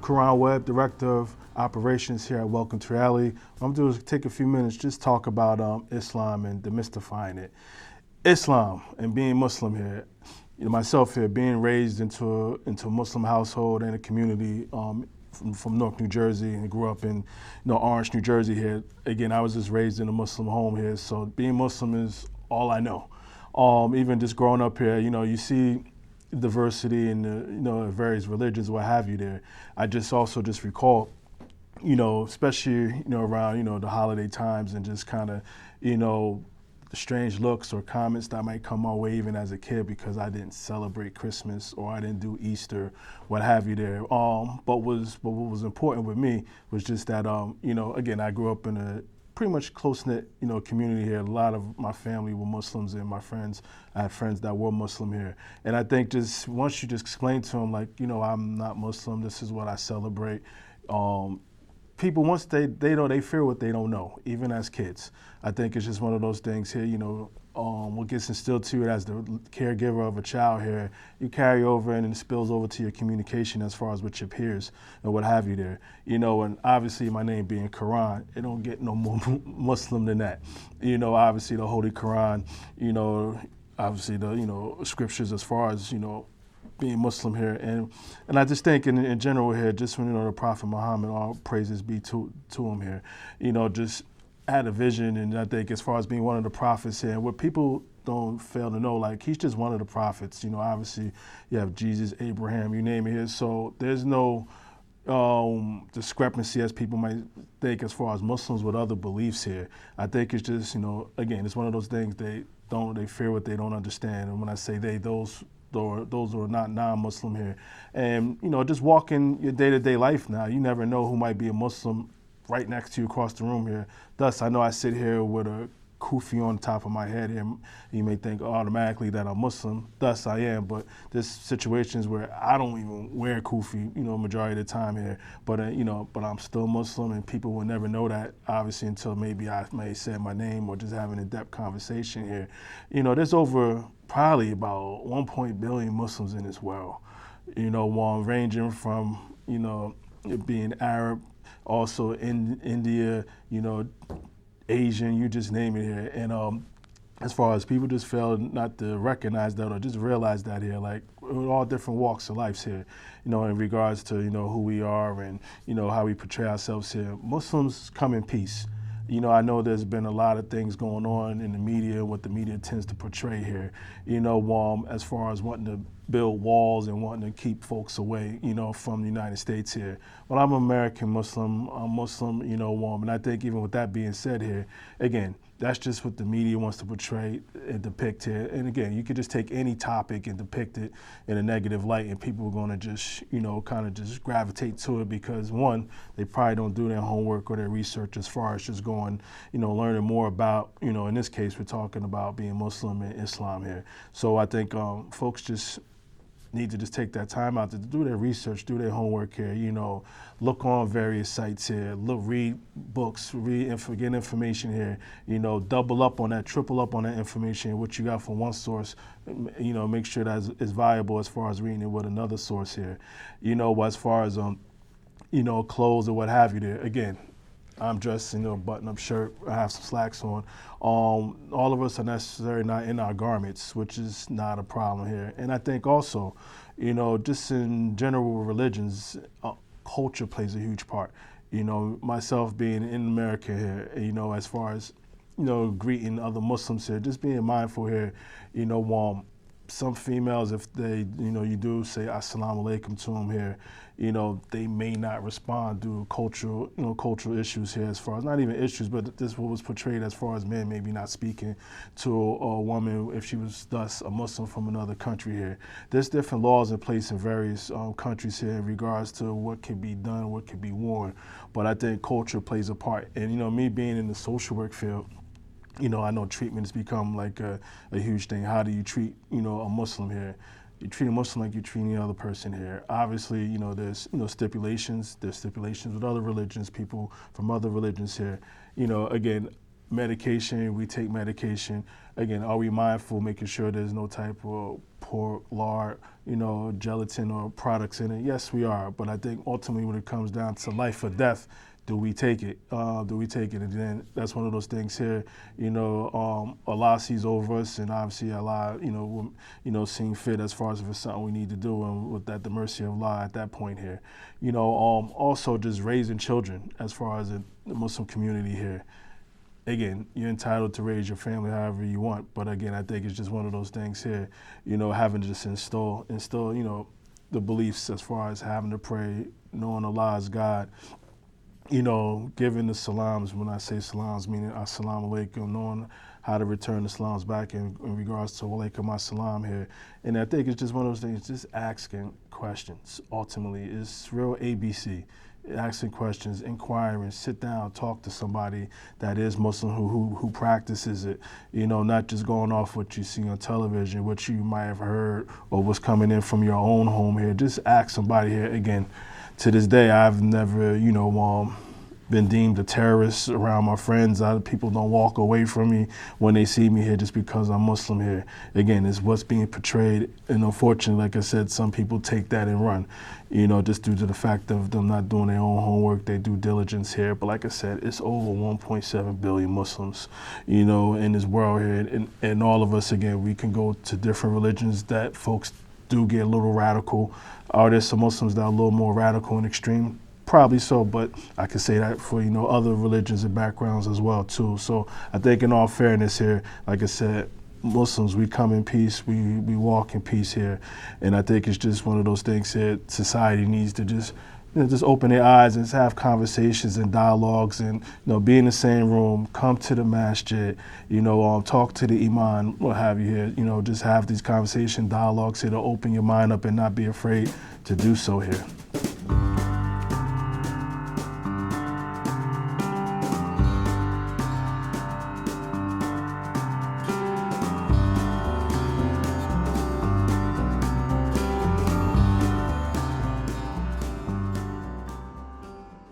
Qur-an Webb, Director of Operations here at Welcome to Reality. What I'm doing is take a few minutes, just talk about Islam and demystifying it. Islam and being Muslim here, myself here, being raised into a Muslim household and a community from Newark, New Jersey, and grew up in Orange, New Jersey here. Again, I was just raised in a Muslim home here, so being Muslim is all I know. Even just growing up here, you see diversity in the various religions, what have you there. I just also just recall, especially around the holiday times and just kind of the strange looks or comments that might come my way even as a kid because I didn't celebrate Christmas or I didn't do Easter, what have you there. But what was important with me was just that again, I grew up in a pretty much close-knit, community here. A lot of my family were Muslims and I had friends that were Muslim here. And I think just once you just explain to them, like, I'm not Muslim, this is what I celebrate. People, once they know, they fear what they don't know, even as kids. I think it's just one of those things here, what gets instilled to you as the caregiver of a child here, you carry over and it spills over to your communication as far as with your peers and what have you there. And obviously my name being Qur-ran, it don't get no more Muslim than that. Obviously the Holy Qur-ran, obviously the scriptures as far as, being Muslim here. And I just think in general here, just when the Prophet Muhammad, all praises be to him here, just had a vision. And I think as far as being one of the prophets here, what people don't fail to know, like he's just one of the prophets. Obviously you have Jesus, Abraham, you name it here. So there's no discrepancy as people might think as far as Muslims with other beliefs here. I think it's just, again, it's one of those things they fear what they don't understand. And when I say they, those who are not non-Muslim here. And, just walking your day-to-day life now, you never know who might be a Muslim right next to you across the room here. Thus, I know I sit here with a kufi on top of my head here. You may think automatically that I'm Muslim. Thus, I am. But there's situations where I don't even wear kufi, majority of the time here. But, but I'm still Muslim, and people will never know that, obviously, until maybe I may say my name or just having a in-depth conversation here. There's over probably about 1 billion Muslims in this world, ranging from, being Arab, also in India, Asian, you just name it here. And as far as people just fail not to recognize that or just realize that here, like we're all different walks of life here, in regards to, who we are and, how we portray ourselves here. Muslims come in peace. I know there's been a lot of things going on in the media, what the media tends to portray here, as far as wanting to build walls and wanting to keep folks away, from the United States here. But I'm American Muslim, I'm Muslim, and I think even with that being said here, again, that's just what the media wants to portray and depict here. And again, you could just take any topic and depict it in a negative light and people are gonna just, kind of just gravitate to it because one, they probably don't do their homework or their research as far as just going, learning more about, in this case, we're talking about being Muslim and Islam here. So I think folks just need to just take that time out to do their research, do their homework here, look on various sites here, read books, get information here, double up on that, triple up on that information, what you got from one source, make sure that is viable as far as reading it with another source here, as far as, clothes or what have you there. Again, I'm dressed in a button-up shirt. I have some slacks on. All of us are necessarily not in our garments, which is not a problem here. And I think also, just in general religions, culture plays a huge part. Myself being in America here, as far as, greeting other Muslims here, just being mindful here, some females, if they, you do say assalamu alaikum to them here, they may not respond due to cultural issues here as far as, not even issues, but this what was portrayed as far as men maybe not speaking to a woman if she was thus a Muslim from another country here. There's different laws in place in various countries here in regards to what can be done, what can be worn. But I think culture plays a part. And, me being in the social work field, I know treatment has become like a huge thing. How do you treat, a Muslim here? You treat a Muslim like you treat any other person here. Obviously, there's, stipulations. There's stipulations with other religions, people from other religions here. Again, medication, we take medication. Again, are we mindful, making sure there's no type of pork, lard, gelatin or products in it? Yes, we are. But I think ultimately when it comes down to life or death, do we take it? And then that's one of those things here, Allah sees over us, and obviously Allah, seeing fit as far as if it's something we need to do, and with that, the mercy of Allah at that point here. Also just raising children as far as the Muslim community here. Again, you're entitled to raise your family however you want, but again, I think it's just one of those things here, having to just instill, the beliefs as far as having to pray, knowing Allah is God, giving the salams. When I say salams, meaning assalamu alaikum, knowing how to return the salams back in regards to alaikum assalam here. And I think it's just one of those things, just asking questions. Ultimately, it's real ABC. Asking questions, inquiring, sit down, talk to somebody that is Muslim who practices it, not just going off what you see on television, what you might have heard, or what's coming in from your own home here. Just ask somebody here. Again, to this day, I've never, been deemed a terrorist around my friends. People don't walk away from me when they see me here just because I'm Muslim here. Again, it's what's being portrayed, and unfortunately, like I said, some people take that and run, just due to the fact of them not doing their own homework, their due diligence here. But like I said, it's over 1.7 billion Muslims, in this world here, and all of us, again, we can go to different religions that folks do get a little radical. Are there some Muslims that are a little more radical and extreme? Probably so, but I can say that for, other religions and backgrounds as well, too. So I think in all fairness here, like I said, Muslims, we come in peace, we walk in peace here. And I think it's just one of those things that society needs to just open their eyes and just have conversations and dialogues and, be in the same room, come to the masjid, talk to the imam, what have you here, just have these conversation dialogues here to open your mind up and not be afraid to do so here.